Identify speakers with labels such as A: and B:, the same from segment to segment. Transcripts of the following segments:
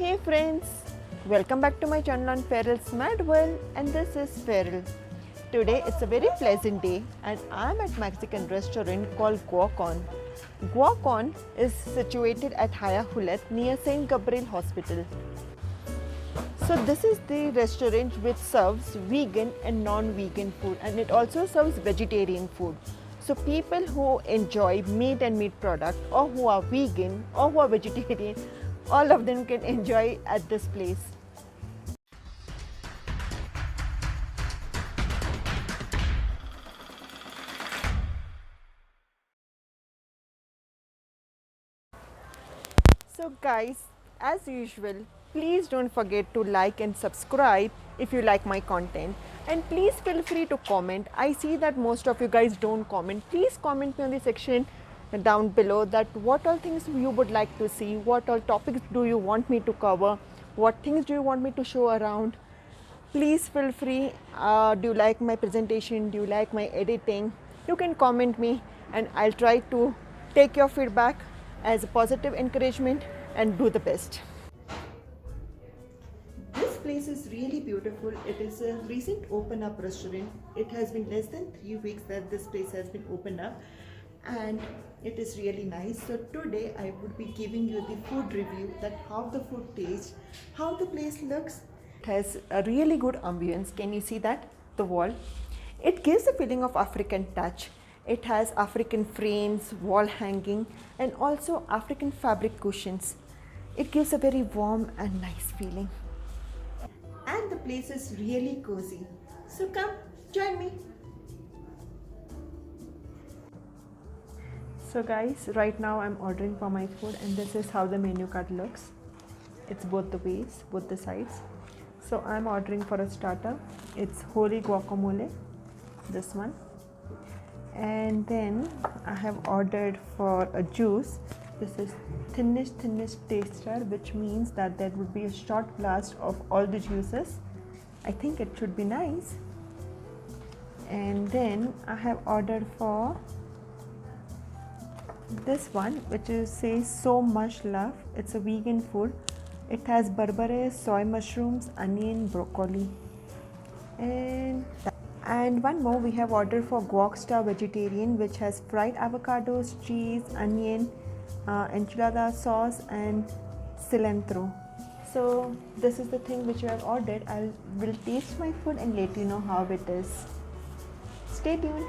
A: Hey friends, welcome back to my channel on Feral's Mad World, and this is Feral. Today it's a very pleasant day and I'm at Mexican restaurant called Guacon. Guacon is situated at Hayahulet near St. Gabriel Hospital. So this is the restaurant which serves vegan and non-vegan food, and it also serves vegetarian food. So people who enjoy meat and meat product, or who are vegan or who are vegetarian, all of them can enjoy at this place. So guys, as usual, please don't forget to like and subscribe if you like my content, and please feel free to comment. I see that most of you guys don't comment. Please comment me on the section down below that what all things you would like to see, what all topics do you want me to cover, what things do you want me to show around. Please feel free. Do you like my presentation? Do you like my editing? You can comment me and I'll try to take your feedback as a positive encouragement and do the best. This place is really beautiful. It is a recent open up restaurant. It has been less than 3 weeks that this place has been opened up, and it is really nice. So today I would be giving you the food review, that how the food tastes, how the place looks. It has a really good ambience. Can you see that? The wall. It gives a feeling of African touch. It has African frames, wall hanging, and also African fabric cushions. It gives a very warm and nice feeling. And the place is really cozy. So come, join me. So guys, right now I'm ordering for my food, and this is how the menu card looks. It's both the ways, both the sides. So I'm ordering for a starter. It's holy guacamole, this one. And then I have ordered for a juice. This is thinnest taster, which means that there would be a short blast of all the juices. I think it should be nice. And then I have ordered for this one, which is says so much love. It's a vegan food. It has berbere, soy mushrooms, onion, broccoli, and one more we have ordered for Guac Star Vegetarian, which has fried avocados, cheese, onion, enchilada sauce, and cilantro. So this is the thing which you have ordered. I will taste my food and let you know how it is. Stay tuned.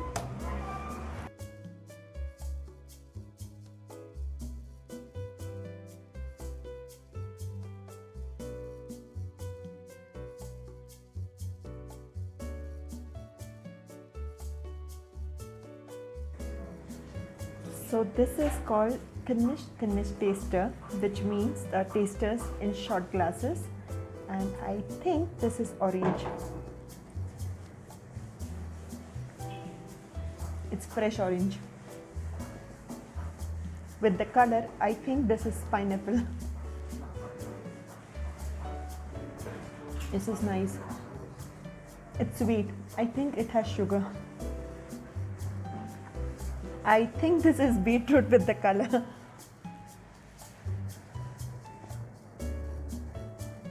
A: So this is called thinnest taster, which means the tasters in short glasses, and I think this is orange. It's fresh orange. With the color, I think this is pineapple. This is nice. It's sweet. I think it has sugar. I think this is beetroot with the color.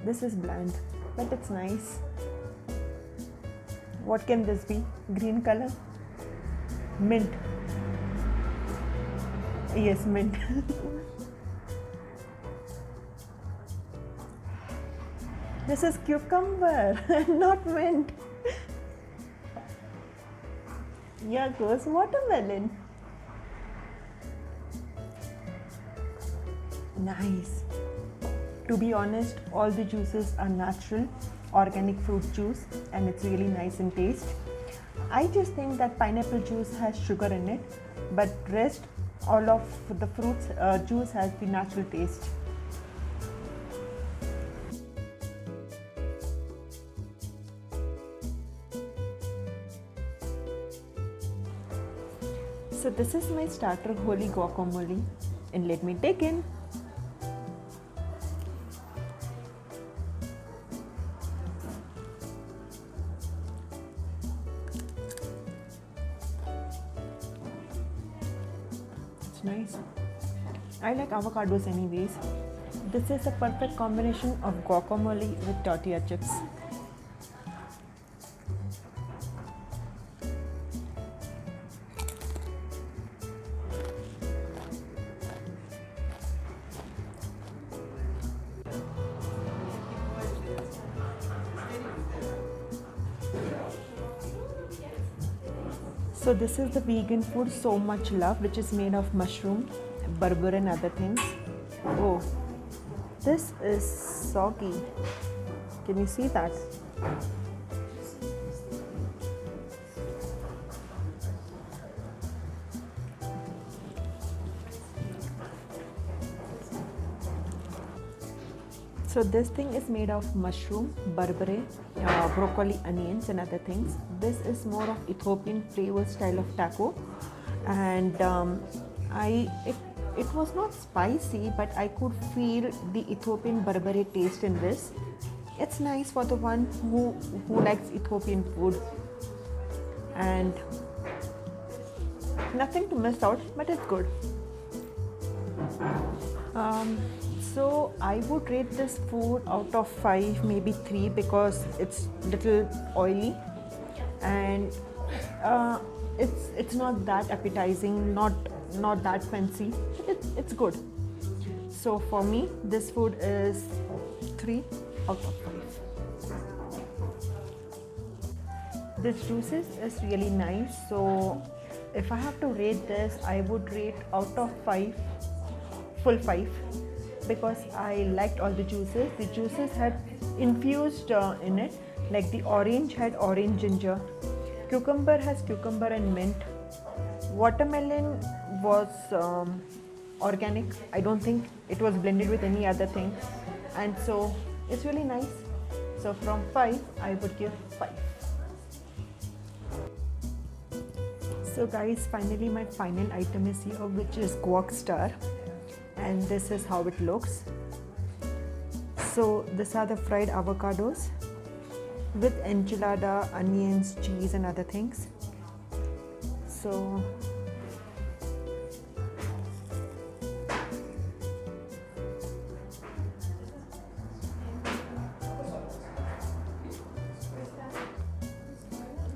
A: This is bland, but it's nice. What can this be? Green color? Mint. Yes, mint. This is cucumber, not mint. Here goes watermelon. Nice. To be honest, all the juices are natural, organic fruit juice, and it's really nice in taste. I just think that pineapple juice has sugar in it, but rest all of the fruits juice has the natural taste. So this is my starter, holy guacamole, and let me dig in. Nice. I like avocados anyways. This is a perfect combination of guacamole with tortilla chips. So this is the vegan food So Much Love, which is made of mushroom, berber and other things. Oh, this is soggy. Can you see that? So this thing is made of mushroom, berbere, broccoli, onions and other things. This is more of Ethiopian flavor style of taco, and it was not spicy, but I could feel the Ethiopian berbere taste in this. It's nice for the one who likes Ethiopian food, and nothing to miss out, but it's good. So I would rate this food out of 5, maybe 3, because it's little oily and it's not that appetizing, not that fancy. It's good. So for me, this food is 3 out of 5. This juices is really nice. So if I have to rate this, I would rate out of 5, full 5. Because I liked all the juices. The juices had infused in it, like the orange had orange ginger, cucumber has cucumber and mint, watermelon was organic. I don't think it was blended with any other thing, and so it's really nice. So from 5, I would give 5. So guys, finally my final item is here, which is guac star. And this is how it looks. So these are the fried avocados with enchilada, onions, cheese and other things. So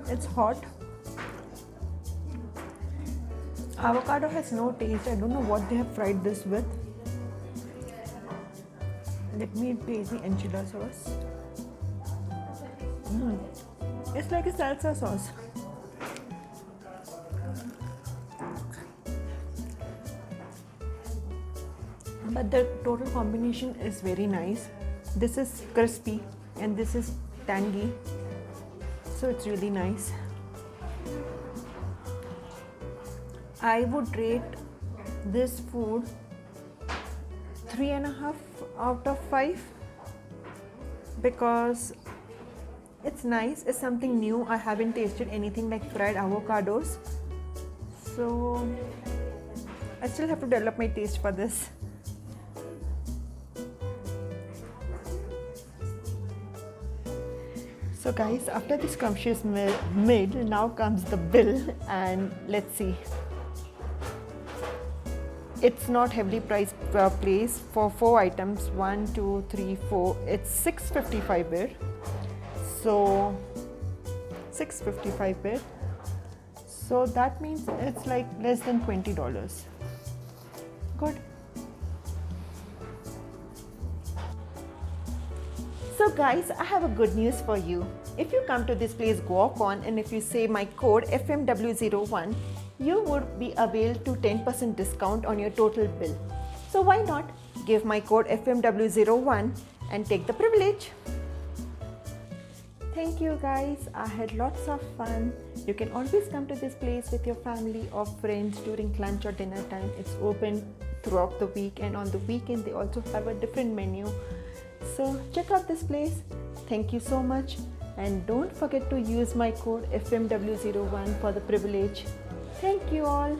A: it's hot. Avocado has no taste. I don't know what they have fried this with. Let me taste the enchilada sauce. It's like a salsa sauce. But the total combination is very nice. This is crispy and this is tangy. So it's really nice. I would rate this food 3.5 out of 5 because it's nice. It's something new. I haven't tasted anything like fried avocados, so I still have to develop my taste for this. So guys, after this scrumptious meal, now comes the bill, and let's see. It's not heavily priced place for 4 items. 1, 2, 3, 4. It's 655 bir. So 655 bir. So that means it's like less than $20. Good. So guys, I have a good news for you. If you come to this place GuacOn and if you say my code FMW01, you would be availed to 10% discount on your total bill. So why not give my code FMW01 and take the privilege? Thank you guys. I had lots of fun. You can always come to this place with your family or friends during lunch or dinner time. It's open throughout the week, and on the weekend they also have a different menu. So check out this place. Thank you so much, and don't forget to use my code FMW01 for the privilege. Thank you all.